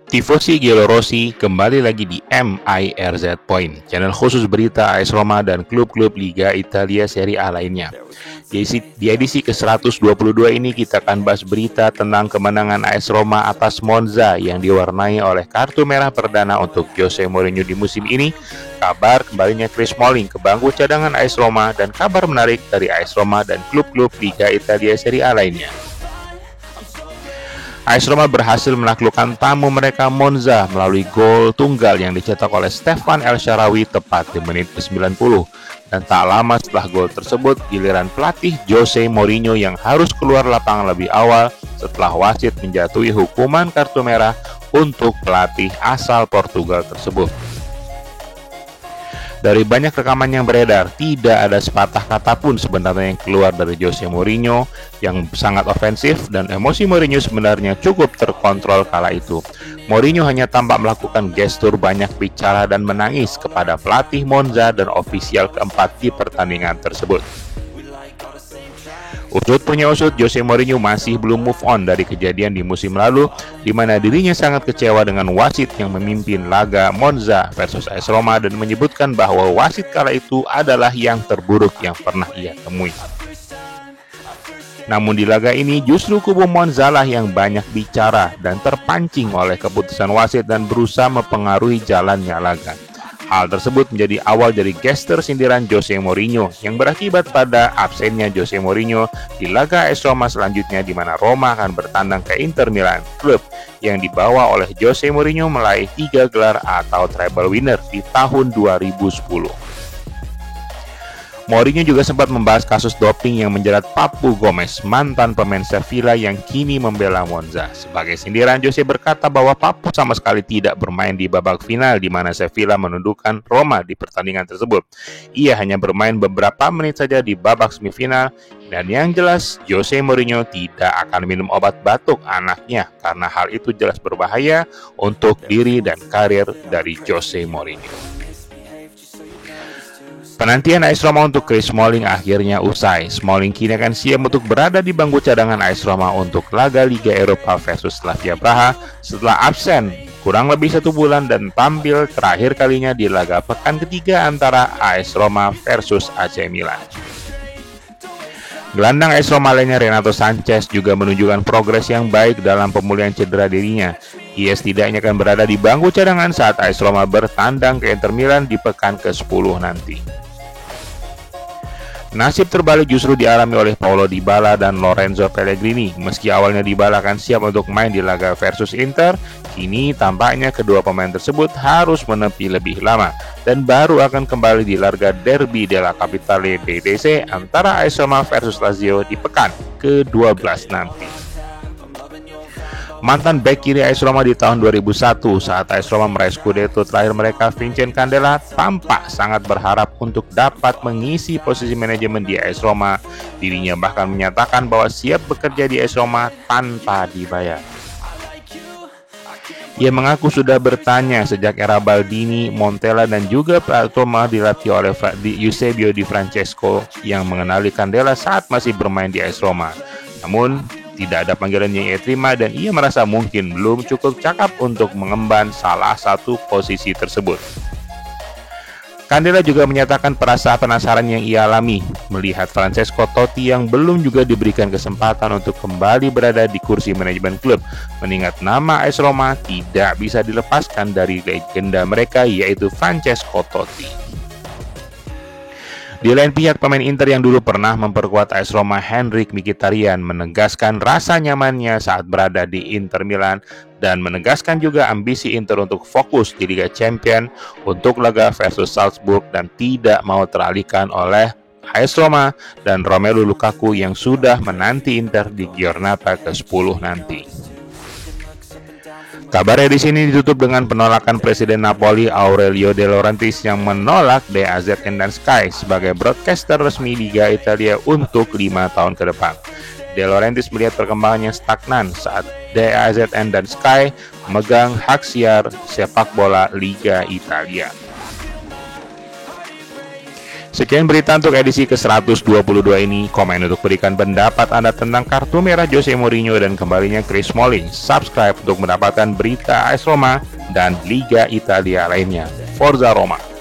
Tifosi Giallorossi kembali lagi di MIRZ Point, channel khusus berita AS Roma dan klub-klub Liga Italia Serie A lainnya. Di edisi ke-122 ini kita akan bahas berita tentang kemenangan AS Roma atas Monza yang diwarnai oleh kartu merah perdana untuk Jose Mourinho di musim ini, kabar kembalinya Chris Smalling ke bangku cadangan AS Roma, dan kabar menarik dari AS Roma dan klub-klub Liga Italia Serie A lainnya. AS Roma berhasil menaklukkan tamu mereka Monza melalui gol tunggal yang dicetak oleh Stefan El Shaarawy tepat di menit ke-90. Dan tak lama setelah gol tersebut, giliran pelatih Jose Mourinho yang harus keluar lapangan lebih awal setelah wasit menjatuhi hukuman kartu merah untuk pelatih asal Portugal tersebut. Dari banyak rekaman yang beredar, tidak ada sepatah kata pun sebenarnya yang keluar dari Jose Mourinho yang sangat ofensif, dan emosi Mourinho sebenarnya cukup terkontrol kala itu. Mourinho hanya tampak melakukan gestur banyak bicara dan menangis kepada pelatih Monza dan ofisial keempat di pertandingan tersebut. Usut punya usut, Jose Mourinho masih belum move on dari kejadian di musim lalu, di mana dirinya sangat kecewa dengan wasit yang memimpin laga Monza versus AS Roma dan menyebutkan bahwa wasit kala itu adalah yang terburuk yang pernah ia temui. Namun di laga ini justru kubu Monza lah yang banyak bicara dan terpancing oleh keputusan wasit dan berusaha mempengaruhi jalannya laga. Hal tersebut menjadi awal dari gestur sindiran Jose Mourinho yang berakibat pada absennya Jose Mourinho di laga AS Roma selanjutnya, di mana Roma akan bertandang ke Inter Milan, klub yang dibawa oleh Jose Mourinho meraih 3 gelar atau treble winner di tahun 2010. Mourinho juga sempat membahas kasus doping yang menjerat Papu Gomez, mantan pemain Sevilla yang kini membela Monza. Sebagai sindiran, Jose berkata bahwa Papu sama sekali tidak bermain di babak final di mana Sevilla menundukkan Roma di pertandingan tersebut. Ia hanya bermain beberapa menit saja di babak semifinal, dan yang jelas Jose Mourinho tidak akan minum obat batuk anaknya karena hal itu jelas berbahaya untuk diri dan karir dari Jose Mourinho. Penantian AS Roma untuk Chris Smalling akhirnya usai. Smalling kini akan siap untuk berada di bangku cadangan AS Roma untuk laga Liga Eropa versus Slavia Praha setelah absen kurang lebih 1 bulan dan tampil terakhir kalinya di laga pekan ketiga antara AS Roma versus AC Milan. Gelandang AS Roma lainnya Renato Sanches juga menunjukkan progres yang baik dalam pemulihan cedera dirinya. Ia setidaknya akan berada di bangku cadangan saat AS Roma bertandang ke Inter Milan di pekan ke-10 nanti. Nasib terbalik justru dialami oleh Paulo Dybala dan Lorenzo Pellegrini. Meski awalnya Dybala akan siap untuk main di laga versus Inter, kini tampaknya kedua pemain tersebut harus menepi lebih lama dan baru akan kembali di laga Derby della Capitale DDC antara AS Roma versus Lazio di pekan ke-12 nanti. Mantan bek kiri AS Roma di tahun 2001 saat AS Roma meraih Scudetto terakhir mereka, Vincent Candela, tampak sangat berharap untuk dapat mengisi posisi manajemen di AS Roma. Dirinya bahkan menyatakan bahwa siap bekerja di AS Roma tanpa dibayar. Ia mengaku sudah bertanya sejak era Baldini, Montella, dan juga Roma dilatih oleh Eusebio Di Francesco yang mengenali Candela saat masih bermain di AS Roma. Namun tidak ada panggilan yang ia terima dan ia merasa mungkin belum cukup cakap untuk mengemban salah satu posisi tersebut. Candela juga menyatakan perasaan penasaran yang ia alami melihat Francesco Totti yang belum juga diberikan kesempatan untuk kembali berada di kursi manajemen klub, mengingat nama AS Roma tidak bisa dilepaskan dari legenda mereka yaitu Francesco Totti. Di lain pihak, pemain Inter yang dulu pernah memperkuat AS Roma, Henrikh Mkhitaryan, menegaskan rasa nyamannya saat berada di Inter Milan dan menegaskan juga ambisi Inter untuk fokus di Liga Champions untuk laga versus Salzburg dan tidak mau teralihkan oleh AS Roma dan Romelu Lukaku yang sudah menanti Inter di Giornata ke-10 nanti. Kabarnya di sini ditutup dengan penolakan Presiden Napoli Aurelio De Laurentiis yang menolak DAZN dan Sky sebagai broadcaster resmi Liga Italia untuk 5 tahun ke depan. De Laurentiis melihat perkembangannya stagnan saat DAZN dan Sky memegang hak siar sepak bola Liga Italia. Sekian berita untuk edisi ke-122 ini. Komen untuk berikan pendapat Anda tentang kartu merah Jose Mourinho dan kembalinya Chris Smalling. Subscribe untuk mendapatkan berita AS Roma dan Liga Italia lainnya. Forza Roma!